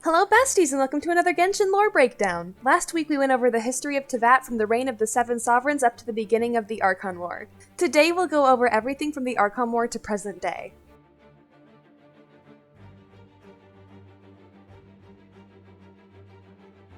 Hello besties and welcome to another Genshin lore breakdown! Last week we went over the history of Teyvat from the reign of the Seven Sovereigns up to the beginning of the Archon War. Today we'll go over everything from the Archon War to present day.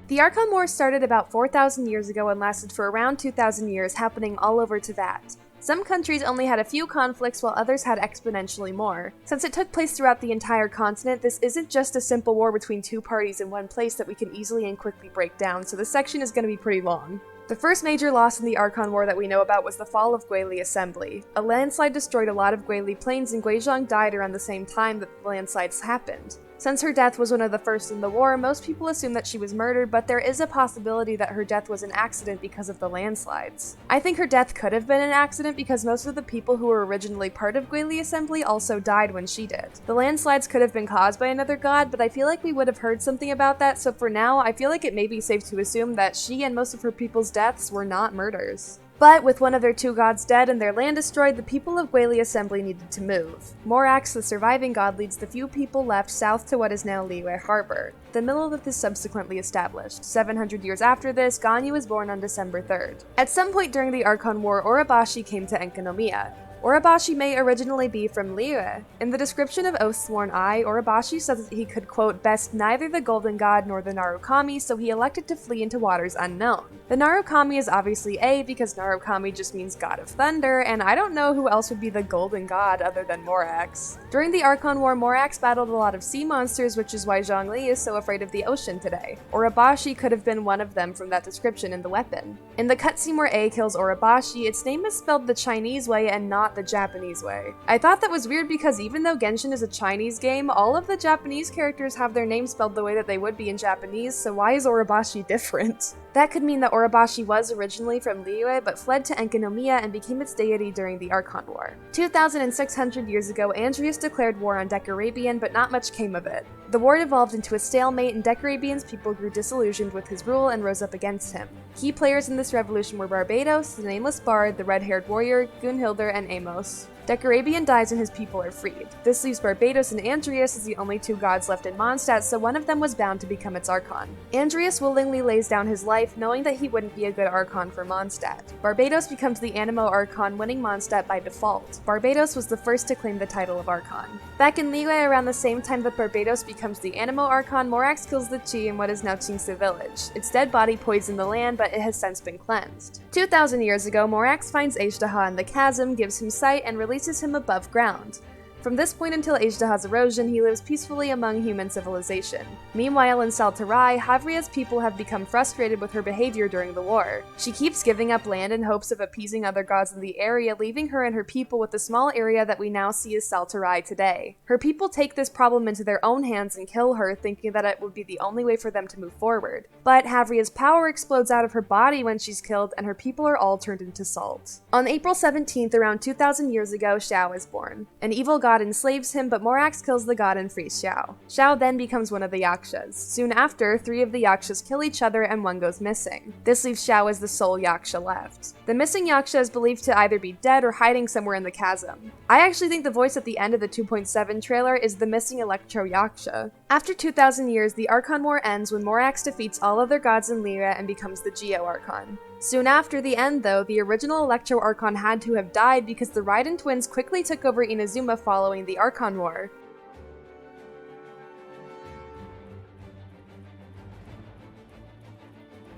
The Archon War started about 4,000 years ago and lasted for around 2,000 years, happening all over Teyvat. Some countries only had a few conflicts while others had exponentially more. Since it took place throughout the entire continent, this isn't just a simple war between two parties in one place that we can easily and quickly break down, so this section is going to be pretty long. The first major loss in the Archon War that we know about was the fall of Guili Assembly. A landslide destroyed a lot of Guili plains and Guizhong died around the same time that the landslides happened. Since her death was one of the first in the war, most people assume that she was murdered, but there is a possibility that her death was an accident because of the landslides. I think her death could have been an accident because most of the people who were originally part of Guili Assembly also died when she did. The landslides could have been caused by another god, but I feel like we would have heard something about that, so for now, I feel like it may be safe to assume that she and most of her people's deaths were not murders. But with one of their two gods dead and their land destroyed, the people of Guili Assembly needed to move. Morax, the surviving god, leads the few people left south to what is now Liyue Harbor. The Millelith is subsequently established. 700 years after this, Ganyu was born on December 3rd. At some point during the Archon War, Urabashi came to Enkanomiya. Urabashi may originally be from Liyue. In the description of Oathsworn Eye, Urabashi says that he could, quote, best neither the Golden God nor the Narukami, so he elected to flee into waters unknown. The Narukami is obviously A because Narukami just means God of Thunder, and I don't know who else would be the Golden God other than Morax. During the Archon War, Morax battled a lot of sea monsters, which is why Zhongli is so afraid of the ocean today. Urabashi could have been one of them from that description in the weapon. In the cutscene where A kills Urabashi, its name is spelled the Chinese way and not the Japanese way. I thought that was weird because even though Genshin is a Chinese game, all of the Japanese characters have their names spelled the way that they would be in Japanese, so why is Urabashi different? That could mean that Urabashi was originally from Liyue but fled to Enkanomiya and became its deity during the Archon War. 2,600 years ago, Andrias declared war on Decarabian, but not much came of it. The war evolved into a stalemate and Decarabian's people grew disillusioned with his rule and rose up against him. Key players in this revolution were Barbatos, the Nameless Bard, the Red-Haired Warrior, Gunhildr, and Amos. Decarabian dies and his people are freed. This leaves Barbatos and Andrias as the only two gods left in Mondstadt, so one of them was bound to become its Archon. Andrias willingly lays down his life, knowing that he wouldn't be a good Archon for Mondstadt. Barbatos becomes the Animo Archon, winning Mondstadt by default. Barbatos was the first to claim the title of Archon. Back in Liyue, around the same time that Barbatos becomes the Animo Archon, Morax kills the Chi in what is now Qingce village. Its dead body poisoned the land, but it has since been cleansed. 2,000 years ago, Morax finds Ajdaha in the chasm, gives him sight, and releases him above ground. From this point until Ajdaha's erosion, he lives peacefully among human civilization. Meanwhile, in Saltarai, Havria's people have become frustrated with her behavior during the war. She keeps giving up land in hopes of appeasing other gods in the area, leaving her and her people with the small area that we now see as Saltarai today. Her people take this problem into their own hands and kill her, thinking that it would be the only way for them to move forward. But Havria's power explodes out of her body when she's killed, and her people are all turned into salt. On April 17th, around 2,000 years ago, Xiao is born. An evil god enslaves him, but Morax kills the god and frees Xiao. Xiao then becomes one of the Yakshas. Soon after, 3 of the Yakshas kill each other and one goes missing. This leaves Xiao as the sole Yaksha left. The missing Yaksha is believed to either be dead or hiding somewhere in the chasm. I actually think the voice at the end of the 2.7 trailer is the missing Electro Yaksha. After 2,000 years, the Archon War ends when Morax defeats all other gods in Liyue and becomes the Geo Archon. Soon after the end, though, the original Electro Archon had to have died because the Raiden twins quickly took over Inazuma following the Archon War.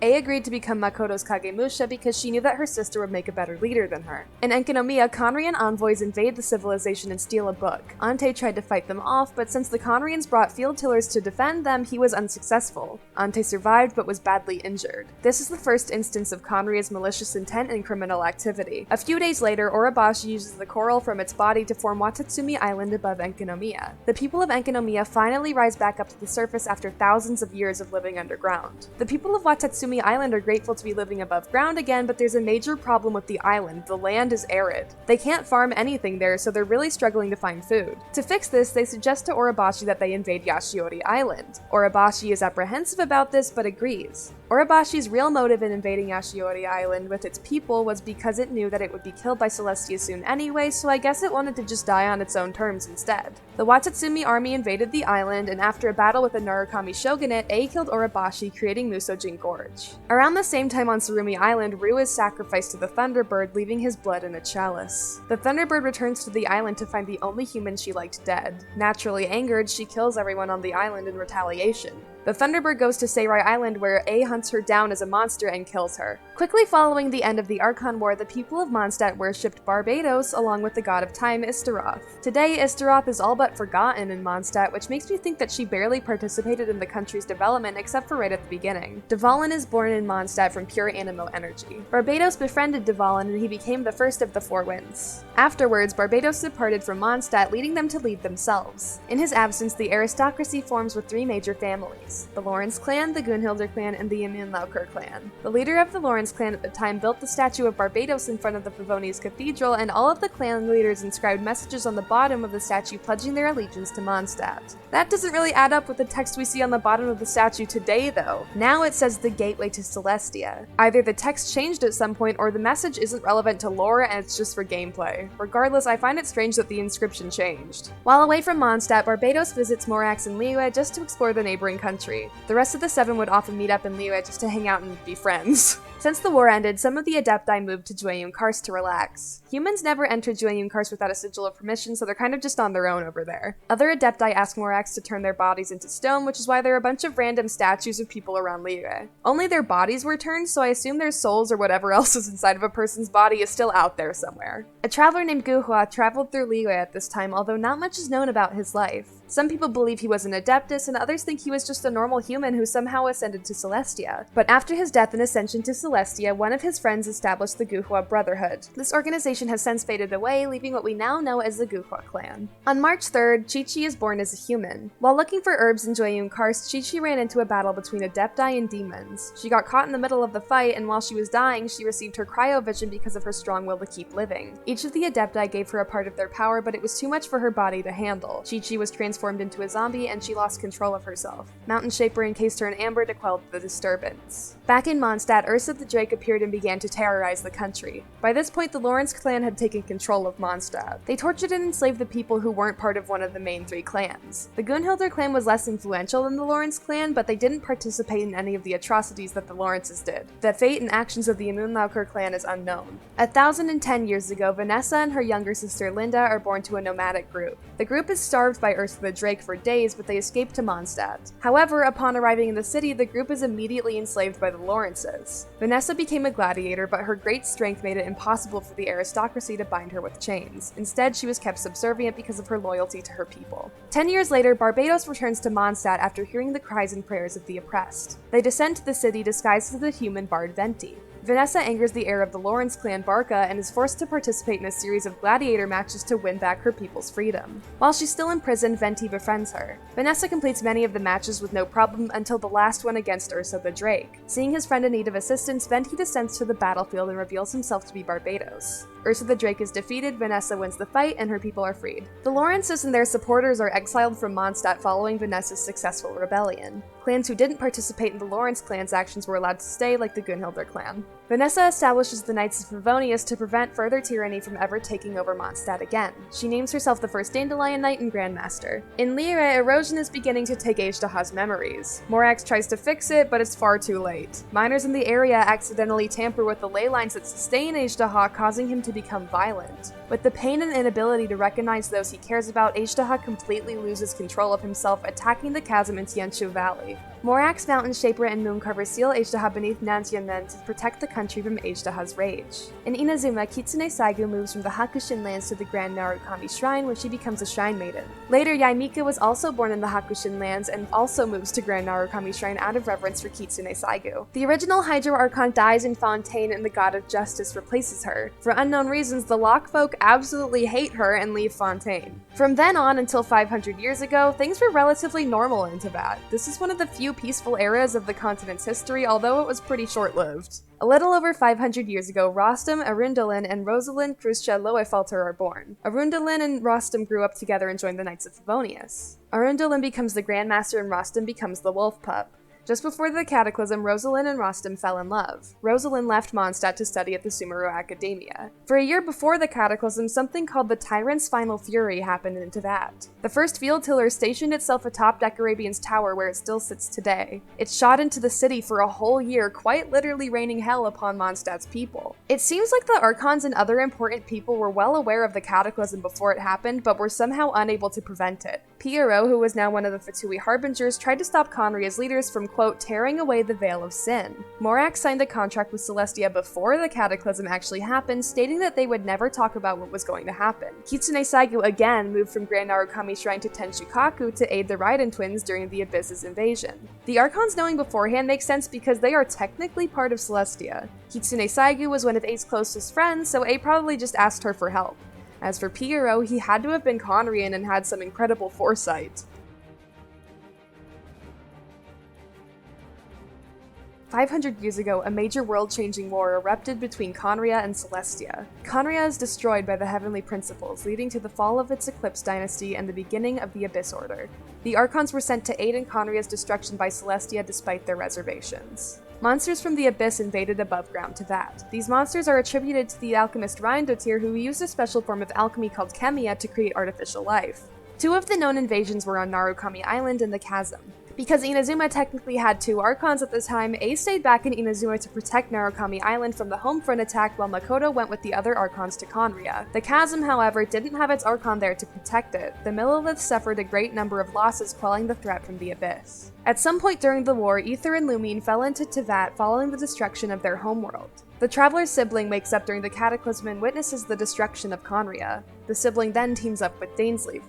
A agreed to become Makoto's Kagemusha because she knew that her sister would make a better leader than her. In Enkanomiya, Conrian envoys invade the civilization and steal a book. Ante tried to fight them off, but since the Conrians brought field tillers to defend them, he was unsuccessful. Ante survived but was badly injured. This is the first instance of Conria's malicious intent and criminal activity. A few days later, Urabashi uses the coral from its body to form Watatsumi Island above Enkanomiya. The people of Enkanomiya finally rise back up to the surface after thousands of years of living underground. The people of Watatsumi Island are grateful to be living above ground again, but there's a major problem with the island. The land is arid. They can't farm anything there, so they're really struggling to find food. To fix this, they suggest to Urabashi that they invade Yashiori Island. Urabashi is apprehensive about this, but agrees. Oribashi's real motive in invading Yashiori Island with its people was because it knew that it would be killed by Celestia soon anyway, so I guess it wanted to just die on its own terms instead. The Watatsumi army invaded the island, and after a battle with the Narukami shogunate, Ei killed Oribashi, creating Musojin Gorge. Around the same time on Tsurumi Island, Ryu is sacrificed to the Thunderbird, leaving his blood in a chalice. The Thunderbird returns to the island to find the only human she liked dead. Naturally angered, she kills everyone on the island in retaliation. The Thunderbird goes to Seirai Island, where Ei hunts her down as a monster and kills her. Quickly following the end of the Archon War, the people of Mondstadt worshipped Barbados along with the god of time Istaroth. Today, Istaroth is all but forgotten in Mondstadt, which makes me think that she barely participated in the country's development except for right at the beginning. Dvalin is born in Mondstadt from pure Animo energy. Barbados befriended Dvalin and he became the first of the Four Winds. Afterwards, Barbados departed from Mondstadt, leading them to lead themselves. In his absence, the aristocracy forms with three major families: the Lawrence clan, the Gunhildr clan, and the Imunlauker clan. The leader of the Lawrence clan at the time built the statue of Barbados in front of the Favonius Cathedral, and all of the clan leaders inscribed messages on the bottom of the statue pledging their allegiance to Mondstadt. That doesn't really add up with the text we see on the bottom of the statue today, though. Now it says the gateway to Celestia. Either the text changed at some point, or the message isn't relevant to lore and it's just for gameplay. Regardless, I find it strange that the inscription changed. While away from Mondstadt, Barbados visits Morax and Liyue just to explore the neighboring country. The rest of the Seven would often meet up in Liyue just to hang out and be friends. Since the war ended, some of the Adepti moved to Jueyun Karst to relax. Humans never entered Jueyun Karst without a sigil of permission, so they're kind of just on their own over there. Other Adepti ask Morax to turn their bodies into stone, which is why there are a bunch of random statues of people around Liyue. Only their bodies were turned, so I assume their souls or whatever else is inside of a person's body is still out there somewhere. A traveler named Guhua traveled through Liyue at this time, although not much is known about his life. Some people believe he was an Adeptus, and others think he was just a normal human who somehow ascended to Celestia. But after his death and ascension to Celestia, one of his friends established the Guhua Brotherhood. This organization has since faded away, leaving what we now know as the Guhua clan. On March 3rd, Chi-Chi is born as a human. While looking for herbs in Jueyun Karst, Chi-Chi ran into a battle between Adepti and demons. She got caught in the middle of the fight, and while she was dying, she received her cryovision because of her strong will to keep living. Each of the Adepti gave her a part of their power, but it was too much for her body to handle. Chi-Chi was transformed into a zombie, and she lost control of herself. Mountain Shaper encased her in amber to quell the disturbance. Back in Mondstadt, Ursa the Drake appeared and began to terrorize the country. By this point, the Lawrence clan had taken control of Mondstadt. They tortured and enslaved the people who weren't part of one of the main three clans. The Gunhildr clan was less influential than the Lawrence clan, but they didn't participate in any of the atrocities that the Lawrences did. The fate and actions of the Imunlauker clan is unknown. 1,010 years ago, Vanessa and her younger sister Linda are born to a nomadic group. The group is starved by Ursa the Drake for days, but they escape to Mondstadt. However, upon arriving in the city, the group is immediately enslaved by the Lawrences. Vanessa became a gladiator, but her great strength made it impossible for the aristocracy to bind her with chains. Instead, she was kept subservient because of her loyalty to her people. 10 years later, Barbados returns to Mondstadt after hearing the cries and prayers of the oppressed. They descend to the city disguised as the human bard Venti. Vanessa angers the heir of the Lawrence clan, Barca, and is forced to participate in a series of gladiator matches to win back her people's freedom. While she's still in prison, Venti befriends her. Vanessa completes many of the matches with no problem until the last one against Ursa the Drake. Seeing his friend in need of assistance, Venti descends to the battlefield and reveals himself to be Barbados. Ursa the Drake is defeated, Vanessa wins the fight, and her people are freed. The Lawrences and their supporters are exiled from Mondstadt following Vanessa's successful rebellion. Clans who didn't participate in the Lawrence clan's actions were allowed to stay, like the Gunhildr clan. Vanessa establishes the Knights of Favonius to prevent further tyranny from ever taking over Mondstadt again. She names herself the first Dandelion Knight and Grandmaster. In Liyue, erosion is beginning to take Ejdaha's memories. Morax tries to fix it, but it's far too late. Miners in the area accidentally tamper with the ley lines that sustain Ejdaha, causing him to become violent. With the pain and inability to recognize those he cares about, Ejdaha completely loses control of himself, attacking the chasm in Tianshu Valley. Morax, Mountain Shaper, and Mooncarver seal Ejdaha beneath Nanjianen to protect the country from Ejdaha's rage. In Inazuma, Kitsune Saigu moves from the Hakushin lands to the Grand Narukami Shrine, where she becomes a Shrine Maiden. Later, Yaimika was also born in the Hakushin lands and also moves to Grand Narukami Shrine out of reverence for Kitsune Saigu. The original Hydro Archon dies in Fontaine and the God of Justice replaces her. For unknown reasons, the Lock folk absolutely hate her and leave Fontaine. From then on until 500 years ago, things were relatively normal in Teyvat. This is one of the few peaceful eras of the continent's history, although it was pretty short-lived. A little over 500 years ago, Rostam, Arundelen, and Rosalind Kruscha Loefalter are born. Arundelen and Rostam grew up together and joined the Knights of Favonius. Arundelen becomes the Grandmaster and Rostam becomes the Wolf Pup. Just before the Cataclysm, Rosalind and Rostam fell in love. Rosalind left Mondstadt to study at the Sumeru Academia. For a year before the Cataclysm, something called the Tyrant's Final Fury happened in Teyvat. The first field tiller stationed itself atop Decorabian's tower where it still sits today. It shot into the city for a whole year, quite literally raining hell upon Mondstadt's people. It seems like the Archons and other important people were well aware of the Cataclysm before it happened, but were somehow unable to prevent it. Piero, who was now one of the Fatui Harbingers, tried to stop Conria's leaders from, quote, tearing away the veil of sin. Morak signed a contract with Celestia before the Cataclysm actually happened, stating that they would never talk about what was going to happen. Kitsune Saigu again moved from Grand Narukami Shrine to Tenshukaku to aid the Raiden twins during the Abyss's invasion. The Archons knowing beforehand makes sense because they are technically part of Celestia. Kitsune Saigu was one of A's closest friends, so A probably just asked her for help. As for Piero, he had to have been Conrian and had some incredible foresight. 500 years ago, a major world-changing war erupted between Conria and Celestia. Conria is destroyed by the Heavenly Principles, leading to the fall of its Eclipse dynasty and the beginning of the Abyss Order. The Archons were sent to aid in Conria's destruction by Celestia despite their reservations. Monsters from the Abyss invaded above ground Teyvat. These monsters are attributed to the alchemist Reindotir, who used a special form of alchemy called chemia to create artificial life. 2 of the known invasions were on Narukami Island and the Chasm. Because Inazuma technically had 2 Archons at the time, A stayed back in Inazuma to protect Narukami Island from the home front attack while Makoto went with the other Archons to Conria. The Chasm, however, didn't have its Archon there to protect it. The Millelith suffered a great number of losses quelling the threat from the Abyss. At some point during the war, Aether and Lumine fell into Teyvat following the destruction of their homeworld. The Traveler's sibling wakes up during the Cataclysm and witnesses the destruction of Conria. The sibling then teams up with Dainsleif.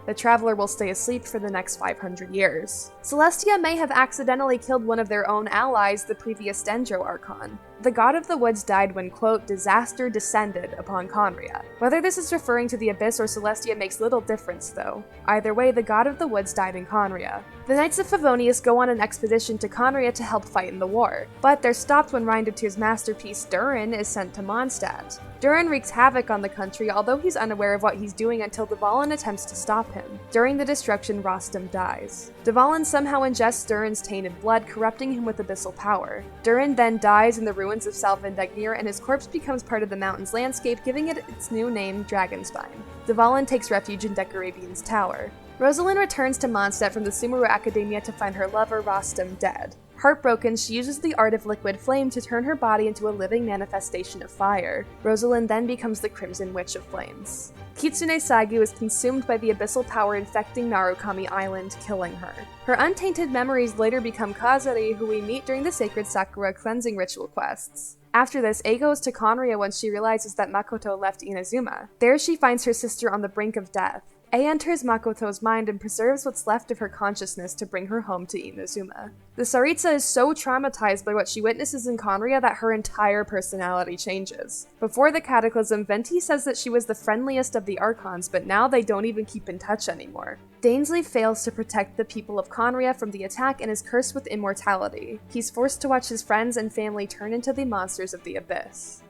The Traveler will stay asleep for the next 500 years. Celestia may have accidentally killed one of their own allies, the previous Dendro Archon. The God of the Woods died when, quote, disaster descended upon Conria. Whether this is referring to the Abyss or Celestia makes little difference, though. Either way, the God of the Woods died in Conria. The Knights of Favonius go on an expedition to Conria to help fight in the war, but they're stopped when Reindotir's masterpiece, Durin, is sent to Mondstadt. Durin wreaks havoc on the country, although he's unaware of what he's doing until Dvalin attempts to stop him. During the destruction, Rostam dies. Dvalin somehow ingests Durin's tainted blood, corrupting him with abyssal power. Durin then dies in the ruins of Salvandagnir, and his corpse becomes part of the mountain's landscape, giving it its new name, Dragonspine. Dvalin takes refuge in Decorabian's tower. Rosalind returns to Mondstadt from the Sumeru Academia to find her lover, Rostam, dead. Heartbroken, she uses the art of liquid flame to turn her body into a living manifestation of fire. Rosalind then becomes the Crimson Witch of Flames. Kitsune Saigu is consumed by the abyssal power infecting Narukami Island, killing her. Her untainted memories later become Kazari, who we meet during the Sacred Sakura cleansing ritual quests. After this, A goes to Conria once she realizes that Makoto left Inazuma. There she finds her sister on the brink of death. A enters Makoto's mind and preserves what's left of her consciousness to bring her home to Inazuma. The Tsaritsa is so traumatized by what she witnesses in Conria that her entire personality changes. Before the Cataclysm, Venti says that she was the friendliest of the Archons, but now they don't even keep in touch anymore. Dainsleif fails to protect the people of Conria from the attack and is cursed with immortality. He's forced to watch his friends and family turn into the monsters of the Abyss.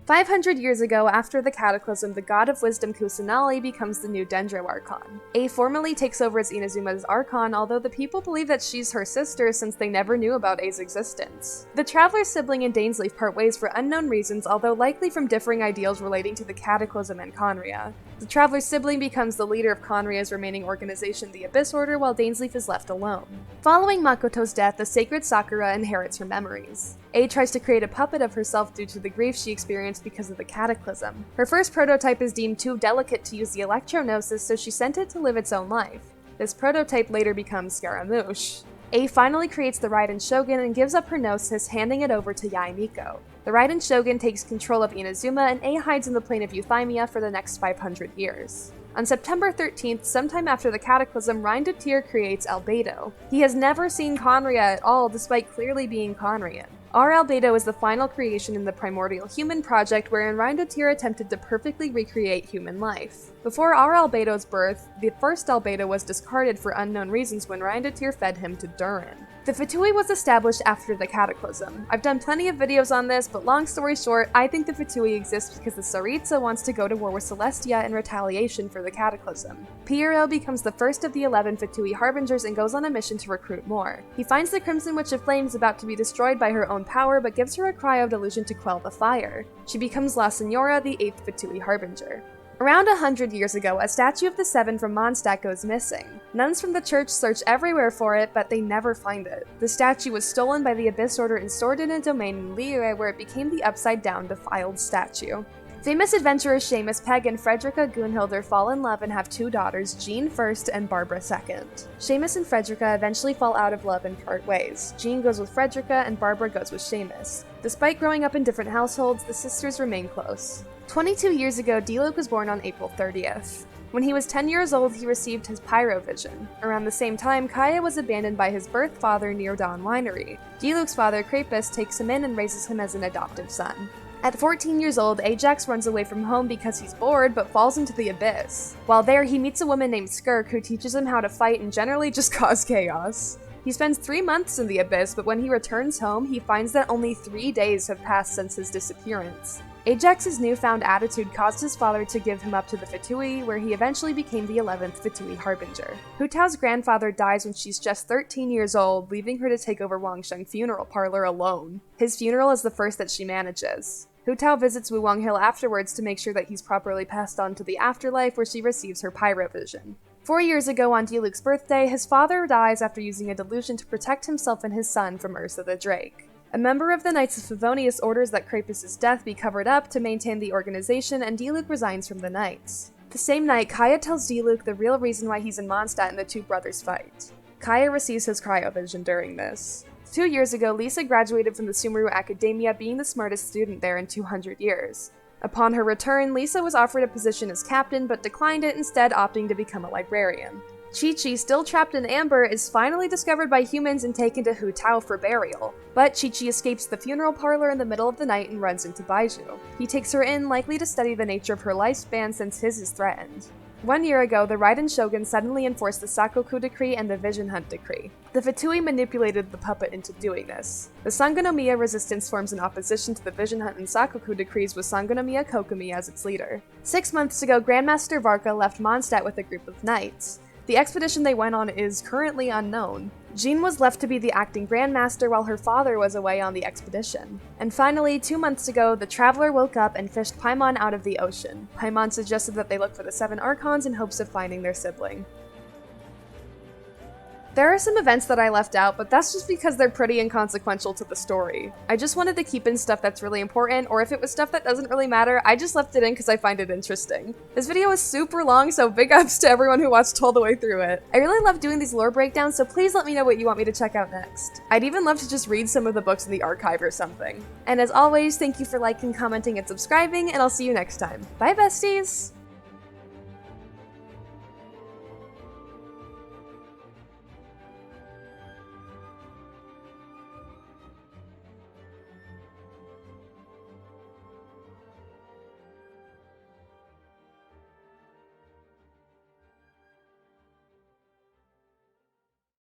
500 years ago, after the Cataclysm, the God of Wisdom Kusanali becomes the new Dendro Archon. A formally takes over as Inazuma's Archon, although the people believe that she's her sister since they never knew about A's existence. The Traveler's sibling and Dainsleif part ways for unknown reasons, although likely from differing ideals relating to the Cataclysm and Conria. The Traveler's sibling becomes the leader of Conria's remaining organization, the Abyss Order, while Dainsleif is left alone. Following Makoto's death, the Sacred Sakura inherits her memories. A tries to create a puppet of herself due to the grief she experienced because of the Cataclysm. Her first prototype is deemed too delicate to use the Electro-Gnosis, so she sent it to live its own life. This prototype later becomes Scaramouche. A finally creates the Raiden Shogun and gives up her Gnosis, handing it over to Yae Miko. The Raiden Shogun takes control of Inazuma, and A hides in the plane of Euthymia for the next 500 years. On September 13th, sometime after the Cataclysm, Reindotir creates Albedo. He has never seen Conria at all, despite clearly being Conrian. Our Albedo is the final creation in the Primordial Human project, wherein Reindotir attempted to perfectly recreate human life. Before our Albedo's birth, the first Albedo was discarded for unknown reasons when Ryandatir fed him to Durin. The Fatui was established after the Cataclysm. I've done plenty of videos on this, but long story short, I think the Fatui exists because the Tsaritsa wants to go to war with Celestia in retaliation for the Cataclysm. Pierro becomes the first of the 11 Fatui Harbingers and goes on a mission to recruit more. He finds the Crimson Witch of Flames about to be destroyed by her own power, but gives her a cryo delusion to quell the fire. She becomes La Senora, the 8th Fatui Harbinger. Around 100 years ago, a statue of the Seven from Mondstadt goes missing. Nuns from the church search everywhere for it, but they never find it. The statue was stolen by the Abyss Order and stored in a domain in Liyue, where it became the upside-down defiled statue. Famous adventurers Seamus Pegg and Frederica Gunhilder fall in love and have 2 daughters, Jean first and Barbara second. Seamus and Frederica eventually fall out of love and part ways. Jean goes with Frederica and Barbara goes with Seamus. Despite growing up in different households, the sisters remain close. 22 years ago, Diluc was born on April 30th. When he was 10 years old, he received his pyrovision. Around the same time, Kaya was abandoned by his birth father near Dawn Winery. Diluc's father, Crapus, takes him in and raises him as an adoptive son. At 14 years old, Ajax runs away from home because he's bored, but falls into the abyss. While there, he meets a woman named Skirk who teaches him how to fight and generally just cause chaos. He spends 3 months in the abyss, but when he returns home, he finds that only 3 days have passed since his disappearance. Ajax's newfound attitude caused his father to give him up to the Fatui, where he eventually became the 11th Fatui Harbinger. Hu Tao's grandfather dies when she's just 13 years old, leaving her to take over Wangsheng Funeral Parlor alone. His funeral is the first that she manages. Hu Tao visits Wuwang Hill afterwards to make sure that he's properly passed on to the afterlife, where she receives her pyrovision. 4 years ago on Diluc's birthday, his father dies after using a delusion to protect himself and his son from Ursa the Drake. A member of the Knights of Favonius orders that Crapus' death be covered up to maintain the organization, and Diluc resigns from the Knights. The same night, Kaya tells Diluc the real reason why he's in Mondstadt and the 2 brothers fight. Kaya receives his cryovision during this. 2 years ago, Lisa graduated from the Sumeru Academia, being the smartest student there in 200 years. Upon her return, Lisa was offered a position as captain, but declined it, instead opting to become a librarian. Chi-Chi, still trapped in Amber, is finally discovered by humans and taken to Hu Tao for burial. But Chi-Chi escapes the funeral parlor in the middle of the night and runs into Baizhu. He takes her in, likely to study the nature of her lifespan since his is threatened. 1 year ago, the Raiden Shogun suddenly enforced the Sakoku Decree and the Vision Hunt Decree. The Fatui manipulated the puppet into doing this. The Sangonomiya resistance forms in opposition to the Vision Hunt and Sakoku Decrees, with Sangonomiya Kokomi as its leader. 6 months ago, Grandmaster Varka left Mondstadt with a group of knights. The expedition they went on is currently unknown. Jean was left to be the acting Grandmaster while her father was away on the expedition. And finally, 2 months ago, the Traveler woke up and fished Paimon out of the ocean. Paimon suggested that they look for the 7 Archons in hopes of finding their sibling. There are some events that I left out, but that's just because they're pretty inconsequential to the story. I just wanted to keep in stuff that's really important, or if it was stuff that doesn't really matter, I just left it in because I find it interesting. This video is super long, so big ups to everyone who watched all the way through it. I really love doing these lore breakdowns, so please let me know what you want me to check out next. I'd even love to just read some of the books in the archive or something. And as always, thank you for liking, commenting, and subscribing, and I'll see you next time. Bye, besties!